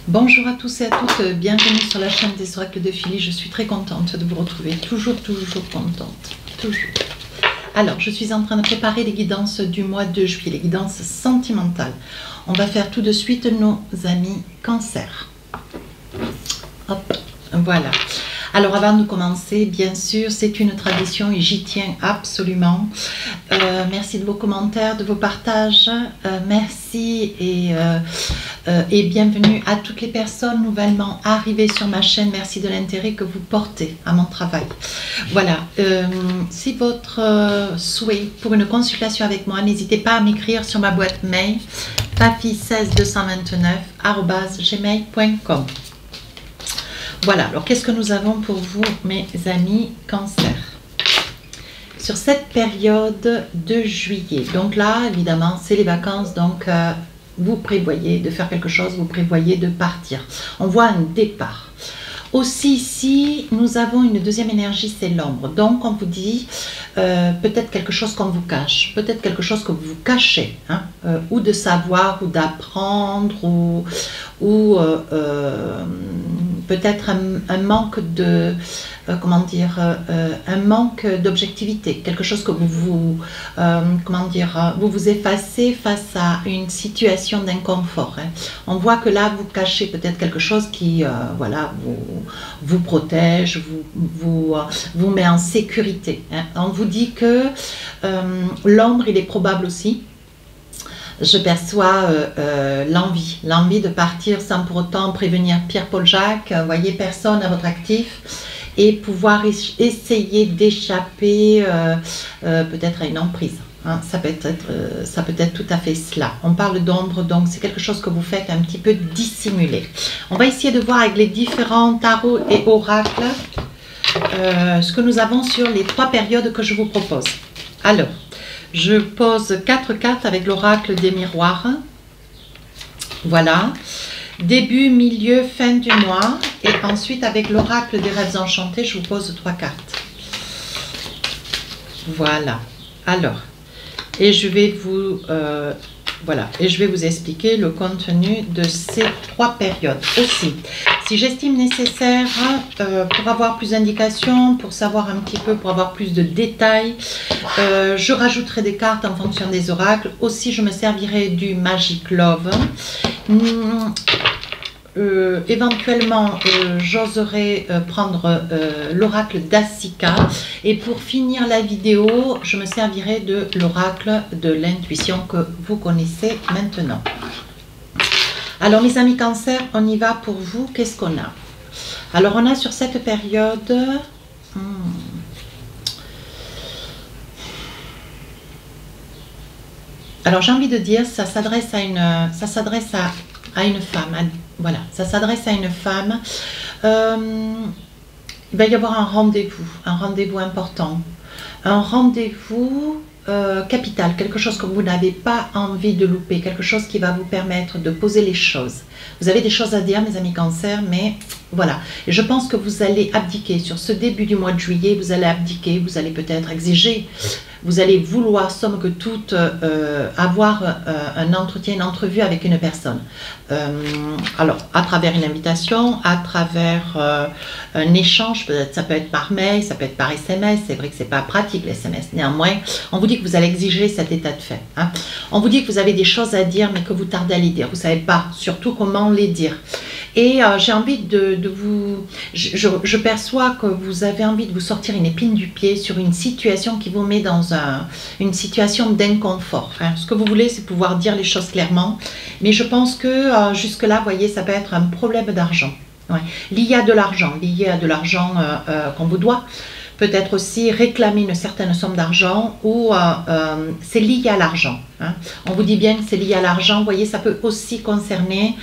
Bonjour à tous et à toutes, bienvenue sur la chaîne des oracles de Philly. Je suis très contente de vous retrouver, toujours contente, toujours. Alors, je suis en train de préparer les guidances du mois de juillet, les guidances sentimentales. On va faire tout de suite nos amis Cancer. Hop, voilà. Alors avant de commencer, bien sûr, c'est une tradition et j'y tiens absolument. Merci de vos commentaires, de vos partages. Merci et bienvenue à toutes les personnes nouvellement arrivées sur ma chaîne. Merci de l'intérêt que vous portez à mon travail. Voilà, si votre souhait pour une consultation avec moi, n'hésitez pas à m'écrire sur ma boîte mail tafi16229@gmail.com. Voilà, alors qu'est-ce que nous avons pour vous, mes amis Cancer, sur cette période de juillet? Donc là, évidemment, c'est les vacances, donc vous prévoyez de faire quelque chose, vous prévoyez de partir. On voit un départ. Aussi ici, nous avons une deuxième énergie, c'est l'ombre. Donc on vous dit peut-être quelque chose qu'on vous cache, peut-être quelque chose que vous cachez, hein, ou de savoir, ou d'apprendre, ou peut-être un manque de, comment dire, un manque d'objectivité, quelque chose que comment dire, vous vous effacez face à une situation d'inconfort. Hein. On voit que là, vous cachez peut-être quelque chose qui, voilà, vous protège, vous met en sécurité. Hein. On vous dit que l'ombre, il est probable aussi. Je perçois l'envie de partir sans pour autant prévenir Pierre-Paul Jacques, voyez personne à votre actif, et pouvoir essayer d'échapper peut-être à une emprise. Hein, ça peut être tout à fait cela. On parle d'ombre, donc c'est quelque chose que vous faites un petit peu dissimuler. On va essayer de voir avec les différents tarots et oracles ce que nous avons sur les 3 périodes que je vous propose. Alors, je pose 4 cartes avec l'oracle des miroirs. Voilà. Début, milieu, fin du mois. Et ensuite, avec l'oracle des rêves enchantés, je vous pose 3 cartes. Voilà. Alors, et je vais vous... voilà, et je vais vous expliquer le contenu de ces 3 périodes aussi. Si j'estime nécessaire, pour avoir plus d'indications, pour savoir un petit peu, pour avoir plus de détails, je rajouterai des cartes en fonction des oracles. Aussi, je me servirai du Magic Love. Éventuellement, j'oserais prendre l'oracle d'Asika. Et pour finir la vidéo, je me servirai de l'oracle de l'intuition que vous connaissez maintenant. Alors, mes amis Cancer, on y va pour vous. Qu'est-ce qu'on a? Alors, on a sur cette période... Alors, j'ai envie de dire, ça s'adresse à une femme. Voilà, ça s'adresse à une femme. Il va y avoir un rendez-vous important, un rendez-vous capital, quelque chose que vous n'avez pas envie de louper, quelque chose qui va vous permettre de poser les choses. Vous avez des choses à dire, mes amis Cancer, mais voilà. Et je pense que vous allez abdiquer sur ce début du mois de juillet, vous allez abdiquer, vous allez peut-être exiger, vous allez vouloir, somme que toute, avoir un entretien, une entrevue avec une personne. Alors, à travers une invitation, à travers un échange, peut-être ça peut être par mail, ça peut être par SMS, c'est vrai que c'est pas pratique les SMS, néanmoins, on vous dit que vous allez exiger cet état de fait. Hein. On vous dit que vous avez des choses à dire, mais que vous tardez à les dire, vous savez pas surtout comment les dire. Et j'ai envie de vous... Je perçois que vous avez envie de vous sortir une épine du pied sur une situation qui vous met dans une situation d'inconfort. Hein. Ce que vous voulez, c'est pouvoir dire les choses clairement. Mais je pense que jusque-là, vous voyez, ça peut être un problème d'argent. Ouais. Lié à de l'argent qu'on vous doit. Peut-être aussi réclamer une certaine somme d'argent ou c'est lié à l'argent. Hein. On vous dit bien que c'est lié à l'argent. Vous voyez, ça peut aussi concerner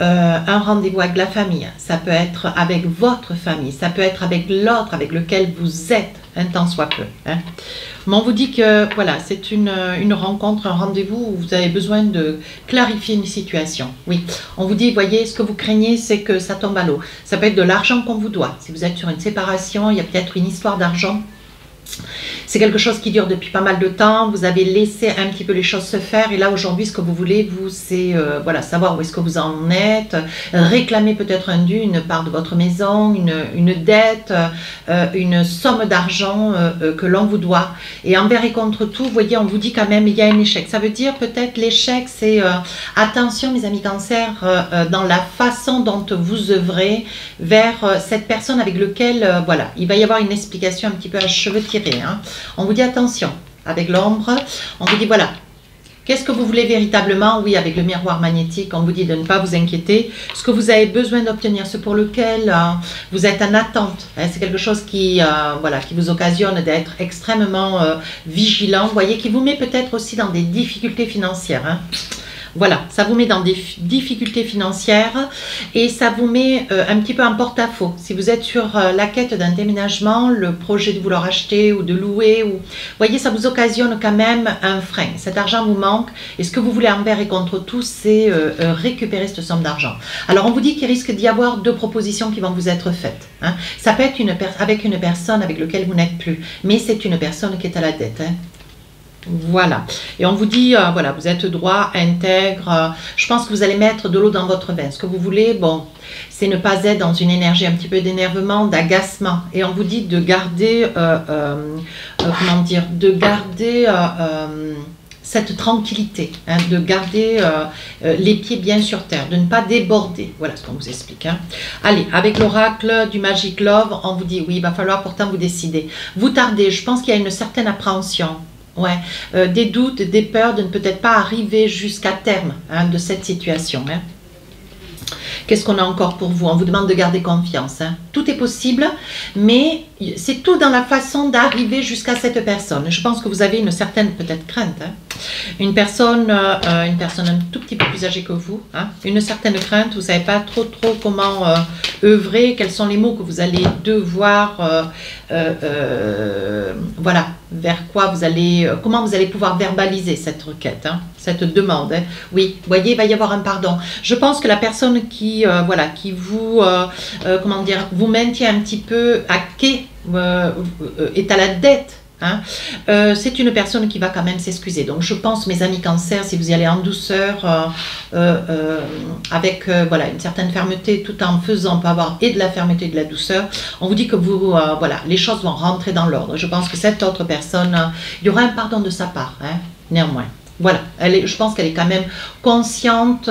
un rendez-vous avec la famille. Ça peut être avec votre famille. Ça peut être avec l'autre avec lequel vous êtes, un tant soit peu. Hein. Mais on vous dit que voilà, c'est une rencontre, un rendez-vous où vous avez besoin de clarifier une situation. Oui, on vous dit, voyez, ce que vous craignez, c'est que ça tombe à l'eau. Ça peut être de l'argent qu'on vous doit. Si vous êtes sur une séparation, il y a peut-être une histoire d'argent C'est quelque chose qui dure depuis pas mal de temps, vous avez laissé un petit peu les choses se faire et là aujourd'hui ce que vous voulez vous c'est voilà, savoir où est-ce que vous en êtes, réclamer peut-être un dû, une part de votre maison, une dette, une somme d'argent que l'on vous doit. Et envers et contre tout, vous voyez, on vous dit quand même il y a un échec. Ça veut dire peut-être l'échec c'est attention mes amis cancer dans la façon dont vous œuvrez vers cette personne avec laquelle voilà, il va y avoir une explication un petit peu à cheveux tirés. Hein. On vous dit attention, avec l'ombre, on vous dit voilà, qu'est-ce que vous voulez véritablement? Oui, avec le miroir magnétique, on vous dit de ne pas vous inquiéter. Ce que vous avez besoin d'obtenir, ce pour lequel vous êtes en attente, hein, c'est quelque chose qui, voilà, qui vous occasionne d'être extrêmement vigilant, vous voyez, qui vous met peut-être aussi dans des difficultés financières. Hein. Voilà, ça vous met dans des difficultés financières et ça vous met un petit peu en porte-à-faux. Si vous êtes sur la quête d'un déménagement, le projet de vouloir acheter ou de louer, ou, vous voyez, ça vous occasionne quand même un frein. Cet argent vous manque et ce que vous voulez envers et contre tout, c'est récupérer cette somme d'argent. Alors, on vous dit qu'il risque d'y avoir deux propositions qui vont vous être faites. Hein. Ça peut être avec une personne avec laquelle vous n'êtes plus, mais c'est une personne qui est à la dette. Hein. Voilà, et on vous dit, voilà, vous êtes droit, intègre, je pense que vous allez mettre de l'eau dans votre vin. Ce que vous voulez, bon, c'est ne pas être dans une énergie un petit peu d'énervement, d'agacement. Et on vous dit de garder, comment dire, de garder cette tranquillité, hein, de garder les pieds bien sur terre, de ne pas déborder. Voilà ce qu'on vous explique. Hein. Allez, avec l'oracle du Magic Love, on vous dit, oui, il va falloir pourtant vous décider. Vous tardez, je pense qu'il y a une certaine appréhension. Ouais, des doutes, des peurs de ne peut-être pas arriver jusqu'à terme hein, de cette situation. Hein. Qu'est-ce qu'on a encore pour vous? On vous demande de garder confiance. Hein. Tout est possible, mais c'est tout dans la façon d'arriver jusqu'à cette personne. Je pense que vous avez une certaine peut-être crainte. Hein. Une personne un tout petit peu plus âgée que vous. Hein. Une certaine crainte, vous ne savez pas trop comment œuvrer, quels sont les mots que vous allez devoir, voilà, vers quoi vous allez, comment vous allez pouvoir verbaliser cette requête, hein, cette demande. Hein. Oui, vous voyez, il va y avoir un pardon. Je pense que la personne qui, voilà, qui vous, comment dire, vous maintient un petit peu à quai, est à la dette. Hein. C'est une personne qui va quand même s'excuser. Donc je pense, mes amis cancer, si vous y allez en douceur, avec voilà, une certaine fermeté, tout en faisant, on peut avoir et de la fermeté et de la douceur, on vous dit que vous, voilà, les choses vont rentrer dans l'ordre. Je pense que cette autre personne, il y aura un pardon de sa part, hein, néanmoins. Voilà, je pense qu'elle est quand même consciente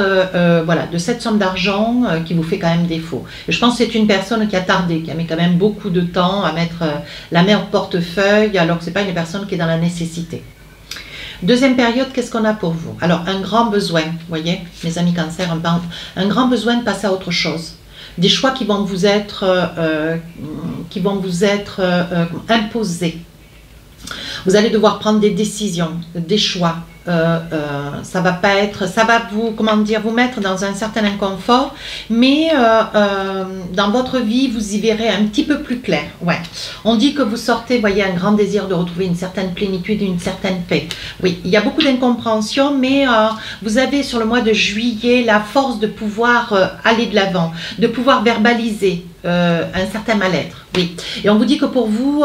voilà, de cette somme d'argent qui vous fait quand même défaut. Et je pense que c'est une personne qui a tardé, qui a mis quand même beaucoup de temps à mettre la main au portefeuille, alors que ce n'est pas une personne qui est dans la nécessité. Deuxième période, qu'est-ce qu'on a pour vous? Alors, un grand besoin, vous voyez, mes amis cancer, un grand besoin de passer à autre chose. Des choix qui vont vous être, imposés. Vous allez devoir prendre des décisions, des choix. Ça va pas être, ça va vous, comment dire, vous mettre dans un certain inconfort, mais dans votre vie, vous y verrez un petit peu plus clair. Ouais. On dit que vous sortez, voyez, un grand désir de retrouver une certaine plénitude, une certaine paix. Oui, il y a beaucoup d'incompréhension, mais vous avez sur le mois de juillet la force de pouvoir aller de l'avant, de pouvoir verbaliser un certain mal-être. Oui. Et on vous dit que pour vous,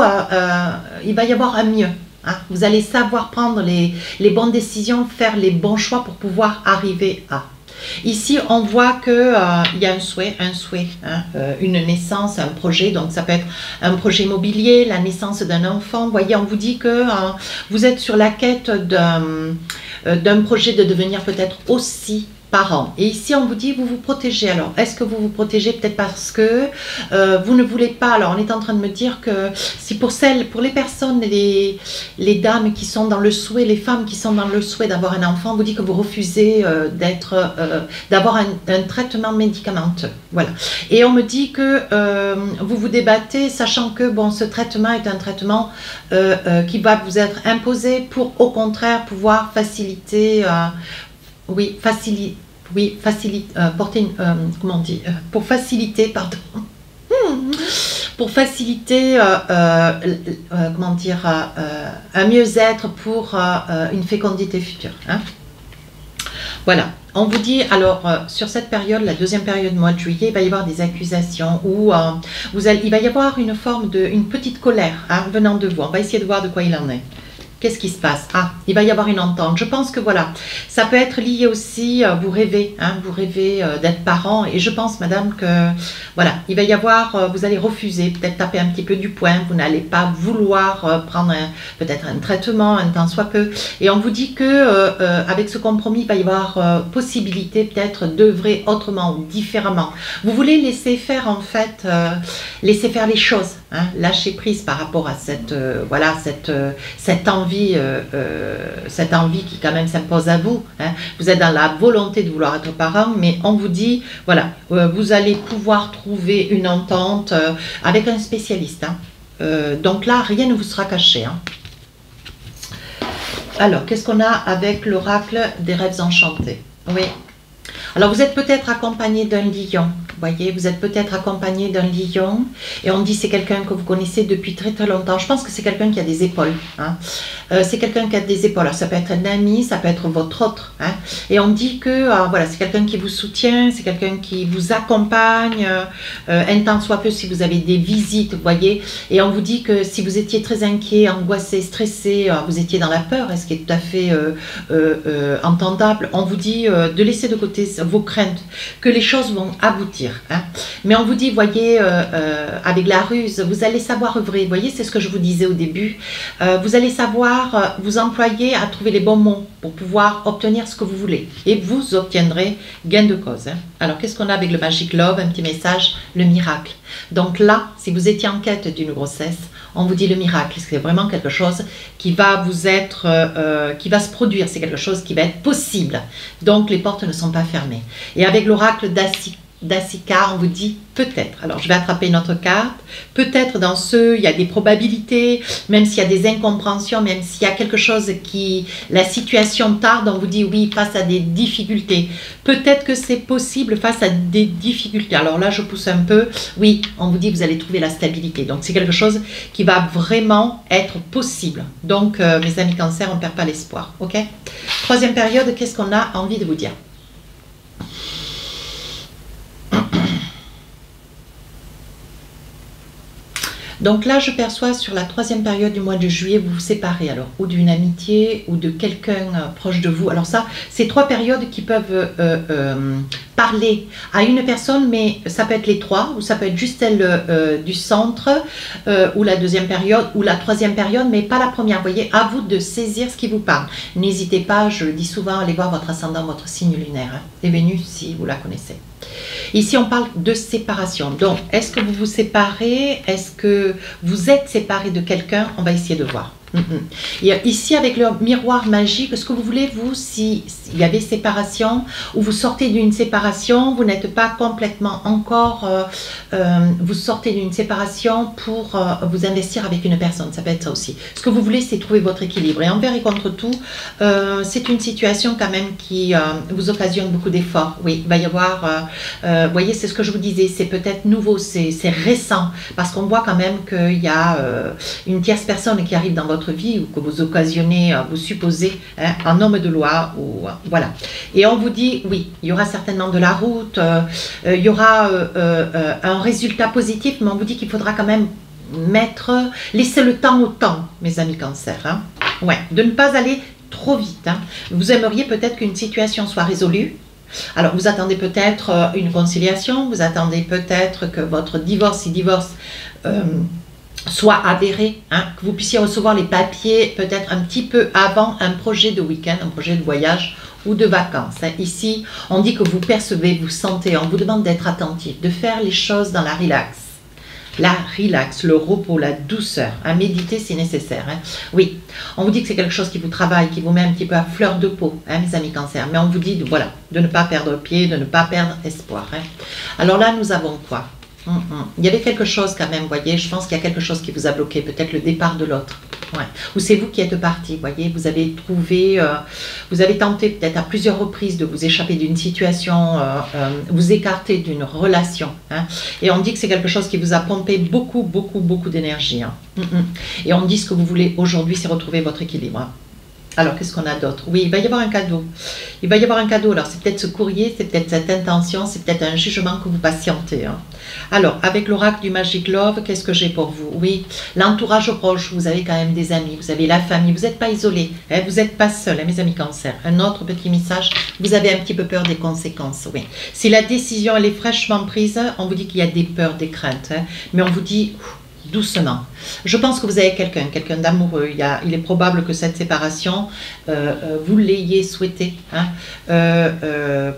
il va y avoir un mieux. Hein, vous allez savoir prendre les bonnes décisions, faire les bons choix pour pouvoir arriver à. Ici, on voit qu'il y a un souhait, hein, une naissance, un projet. Donc, ça peut être un projet immobilier, la naissance d'un enfant. Vous voyez, on vous dit que vous êtes sur la quête d'un projet de devenir peut-être aussi parents. Et ici, on vous dit, vous vous protégez. Alors, est-ce que vous vous protégez peut-être parce que vous ne voulez pas? Alors, on est en train de me dire que si pour les personnes, les dames qui sont dans le souhait, les femmes qui sont dans le souhait d'avoir un enfant, on vous dit que vous refusez d'avoir un traitement médicamenteux. Voilà. Et on me dit que vous vous débattez, sachant que bon, ce traitement est un traitement qui va vous être imposé pour, au contraire, pouvoir faciliter, pour faciliter, pardon, pour faciliter, comment dire, un mieux-être pour une fécondité future. Hein. Voilà. On vous dit, alors, sur cette période, la deuxième période du mois de juillet, il va y avoir des accusations ou il va y avoir une forme une petite colère hein, venant de vous. On va essayer de voir de quoi il en est. Qu'est-ce qui se passe? Ah, il va y avoir une entente. Je pense que voilà, ça peut être lié aussi, vous rêvez d'être parent. Et je pense, madame, que voilà, il va y avoir, vous allez refuser, peut-être taper un petit peu du poing. Vous n'allez pas vouloir prendre peut-être un traitement, un tant soit peu. Et on vous dit que avec ce compromis, il va y avoir possibilité peut-être d'œuvrer autrement ou différemment. Vous voulez laisser faire en fait, laisser faire les choses, hein, lâcher prise par rapport à cette cette envie qui quand même s'impose à vous. Hein. Vous êtes dans la volonté de vouloir être parent, mais on vous dit, voilà, vous allez pouvoir trouver une entente avec un spécialiste. Hein. Donc là, rien ne vous sera caché. Hein. Alors, qu'est-ce qu'on a avec l'oracle des rêves enchantés? Oui. Alors, vous êtes peut-être accompagné d'un lion. Voyez, vous êtes peut-être accompagné d'un lion et on dit c'est quelqu'un que vous connaissez depuis très très longtemps. Je pense que c'est quelqu'un qui a des épaules. Hein. C'est quelqu'un qui a des épaules. Alors, ça peut être un ami, ça peut être votre autre. Hein. Et on dit que voilà, c'est quelqu'un qui vous soutient, c'est quelqu'un qui vous accompagne, un tant soit peu si vous avez des visites, vous voyez. Et on vous dit que si vous étiez très inquiet, angoissé, stressé, vous étiez dans la peur, ce qui est tout à fait entendable, on vous dit de laisser de côté vos craintes, que les choses vont aboutir. Hein. Mais on vous dit, voyez, avec la ruse, vous allez savoir œuvrer. Vous voyez, c'est ce que je vous disais au début. Vous allez savoir vous employer à trouver les bons mots pour pouvoir obtenir ce que vous voulez. Et vous obtiendrez gain de cause. Hein. Alors, qu'est-ce qu'on a avec le Magic Love? Un petit message, le miracle. Donc là, si vous étiez en quête d'une grossesse, on vous dit le miracle. C'est vraiment quelque chose qui va vous être, qui va se produire. C'est quelque chose qui va être possible. Donc, les portes ne sont pas fermées. Et avec l'oracle d'Asika, on vous dit peut-être. Alors, je vais attraper une autre carte. Peut-être dans il y a des probabilités, même s'il y a des incompréhensions, même s'il y a quelque chose qui... La situation tarde, on vous dit oui, face à des difficultés. Peut-être que c'est possible face à des difficultés. Alors là, je pousse un peu. Oui, on vous dit vous allez trouver la stabilité. Donc, c'est quelque chose qui va vraiment être possible. Donc, mes amis Cancer, on ne perd pas l'espoir. OK? Troisième période, qu'est-ce qu'on a envie de vous dire? Donc là, je perçois sur la troisième période du mois de juillet, vous vous séparez alors, ou d'une amitié, ou de quelqu'un proche de vous. Alors ça, c'est trois périodes qui peuvent parler à une personne, mais ça peut être les trois, ou ça peut être juste celle du centre, ou la deuxième période, ou la troisième période, mais pas la première. Vous voyez, à vous de saisir ce qui vous parle. N'hésitez pas, je le dis souvent, allez voir votre ascendant, votre signe lunaire, hein, et Vénus si vous la connaissez. Ici, on parle de séparation. Donc, est-ce que vous vous séparez? Est-ce que vous êtes séparé de quelqu'un? On va essayer de voir. Et ici, avec le miroir magique, est-ce que vous voulez, vous, s'il y avait séparation, ou vous sortez d'une séparation, vous n'êtes pas complètement encore, vous sortez d'une séparation pour vous investir avec une personne, ça peut être ça aussi. Ce que vous voulez, c'est trouver votre équilibre. Et envers et contre tout, c'est une situation quand même qui vous occasionne beaucoup d'efforts. Oui, il va y avoir, vous voyez, c'est ce que je vous disais, c'est peut-être nouveau, c'est récent, parce qu'on voit quand même qu'il y a une tierce personne qui arrive dans votre vie ou que vous occasionnez, vous supposez, hein, un homme de loi, ou voilà. Et on vous dit, oui, il y aura certainement de la route, il y aura un résultat positif, mais on vous dit qu'il faudra quand même laisser le temps au temps, mes amis Cancer. Hein. Ouais, de ne pas aller trop vite. Hein. Vous aimeriez peut-être qu'une situation soit résolue. Alors, vous attendez peut-être une conciliation, vous attendez peut-être que votre divorce, soit avéré, hein, que vous puissiez recevoir les papiers peut-être un petit peu avant un projet de week-end, un projet de voyage ou de vacances. Hein. Ici, on dit que vous percevez, vous sentez, on vous demande d'être attentif, de faire les choses dans la relax. La relax, le repos, la douceur, à méditer si nécessaire. Hein. Oui, on vous dit que c'est quelque chose qui vous travaille, qui vous met un petit peu à fleur de peau, hein, mes amis Cancer. Mais on vous dit voilà, de ne pas perdre pied, de ne pas perdre espoir. Hein. Alors là, nous avons quoi? Il y avait quelque chose quand même, vous voyez, je pense qu'il y a quelque chose qui vous a bloqué, peut-être le départ de l'autre. Ouais. Ou c'est vous qui êtes parti, vous voyez, vous avez trouvé, vous avez tenté peut-être à plusieurs reprises de vous échapper d'une situation, vous écarter d'une relation. Hein, et on dit que c'est quelque chose qui vous a pompé beaucoup, beaucoup, beaucoup d'énergie. Hein. Et on dit ce que vous voulez aujourd'hui, c'est retrouver votre équilibre. Hein. Alors, qu'est-ce qu'on a d'autre? Oui, il va y avoir un cadeau. Il va y avoir un cadeau. Alors, c'est peut-être ce courrier, c'est peut-être cette intention, c'est peut-être un jugement que vous patientez. Hein. Alors, avec l'oracle du Magic Love, qu'est-ce que j'ai pour vous? Oui, l'entourage proche, vous avez quand même des amis, vous avez la famille, vous n'êtes pas isolé, hein, vous n'êtes pas seul, hein, mes amis Cancer. Un autre petit message, vous avez un petit peu peur des conséquences, oui. Si la décision, elle est fraîchement prise, on vous dit qu'il y a des peurs, des craintes, hein, mais on vous dit... doucement. Je pense que vous avez quelqu'un d'amoureux. Il est probable que cette séparation, vous l'ayez souhaité hein,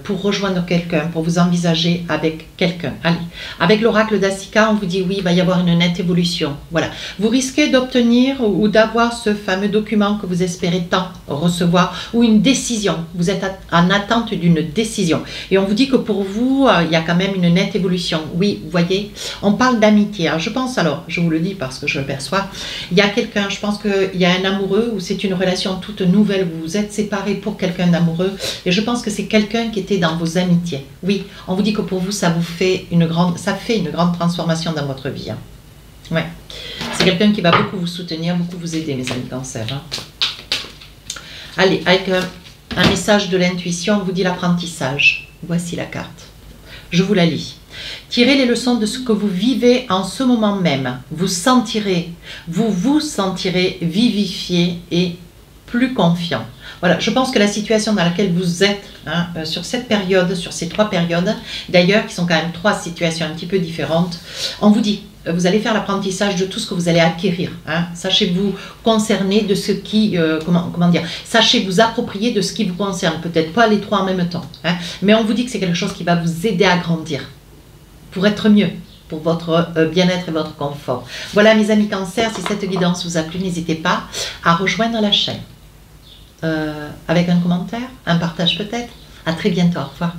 pour rejoindre quelqu'un, pour vous envisager avec quelqu'un. Allez, avec l'oracle d'Asika, on vous dit oui, il va y avoir une nette évolution. Voilà. Vous risquez d'obtenir ou d'avoir ce fameux document que vous espérez tant recevoir ou une décision. Vous êtes en attente d'une décision. Et on vous dit que pour vous, il y a quand même une nette évolution. Oui, vous voyez, on parle d'amitié. Je pense alors, je vous le dis parce que je le perçois, il y a quelqu'un, je pense qu'il y a un amoureux ou c'est une relation toute nouvelle, vous vous êtes séparés pour quelqu'un d'amoureux et je pense que c'est quelqu'un qui était dans vos amitiés. Oui, on vous dit que pour vous, ça fait une grande transformation dans votre vie. Hein. Ouais. C'est quelqu'un qui va beaucoup vous soutenir, beaucoup vous aider, mes amis Cancer. Hein. Allez, avec un message de l'intuition, on vous dit l'apprentissage. Voici la carte. Je vous la lis. Tirez les leçons de ce que vous vivez en ce moment même. Vous vous sentirez vivifié et plus confiant. Voilà, je pense que la situation dans laquelle vous êtes, hein, sur cette période, sur ces 3 périodes, d'ailleurs, qui sont quand même 3 situations un petit peu différentes, on vous dit, vous allez faire l'apprentissage de tout ce que vous allez acquérir. Hein. Sachez-vous concerner de ce qui, comment dire, sachez vous approprier de ce qui vous concerne. Peut-être pas les 3 en même temps, hein, mais on vous dit que c'est quelque chose qui va vous aider à grandir. Pour être mieux, pour votre bien-être et votre confort. Voilà mes amis Cancer, si cette guidance vous a plu, n'hésitez pas à rejoindre la chaîne. Avec un commentaire, un partage peut-être. À très bientôt, au revoir.